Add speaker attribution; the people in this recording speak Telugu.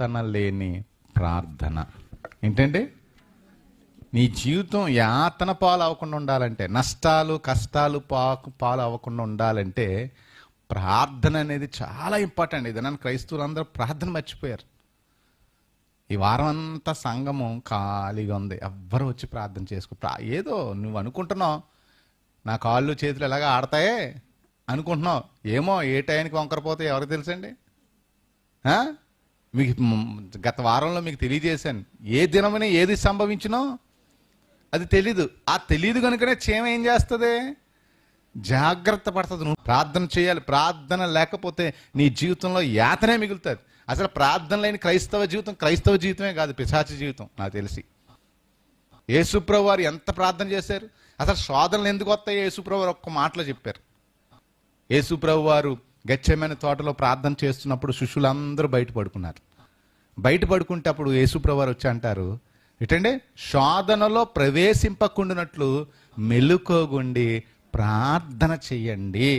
Speaker 1: యాతన లేని ప్రార్థన. ఏంటంటే నీ జీవితం యాతన పాలు అవ్వకుండా ఉండాలంటే, నష్టాలు కష్టాలు పాలు అవ్వకుండా ఉండాలంటే ప్రార్థన అనేది చాలా ఇంపార్టెంట్. ఇది నన్ను క్రైస్తవులందరూ ప్రార్థన మర్చిపోయారు. ఈ వారం అంతా సంఘము ఖాళీగా ఉంది, ఎవ్వరు వచ్చి ప్రార్థన చేసుకో. ఏదో నువ్వు అనుకుంటున్నావు నా కాళ్ళు చేతులు ఎలాగా ఆడతాయే అనుకుంటున్నావు. ఏమో ఏ టైంకి వంకరపోతే ఎవరికి తెలుసండి. మీకు గత వారంలో మీకు తెలియజేశాను, ఏ దినమని ఏది సంభవించినో అది తెలీదు. ఆ తెలీదు కనుకనే చీమ ఏం చేస్తుంది, జాగ్రత్త పడుతుంది. నువ్వు ప్రార్థన చేయాలి. ప్రార్థన లేకపోతే నీ జీవితంలో యాతనే మిగులుతుంది. అసలు ప్రార్థన లేని క్రైస్తవ జీవితమే కాదు, పిశాచి జీవితం. నాకు తెలిసి యేసుప్రభు వారు ఎంత ప్రార్థన చేశారు. అసలు శోధనలు ఎందుకు వస్తాయి యేసుప్రభు వారు ఒక్క మాటలో చెప్పారు. యేసుప్రభు వారు గెత్సేమనే తోటలో ప్రార్థన చేస్తున్నప్పుడు శిష్యులందరూ బయట పడుకున్నారు. బయట పడుకుంటే అప్పుడు యేసుప్రభు వారు వచ్చి అంటారు ఏంటంటే, శోధనలో ప్రవేశింపకుండానట్లు మెలుకోగుండి ప్రార్థన చెయ్యండి.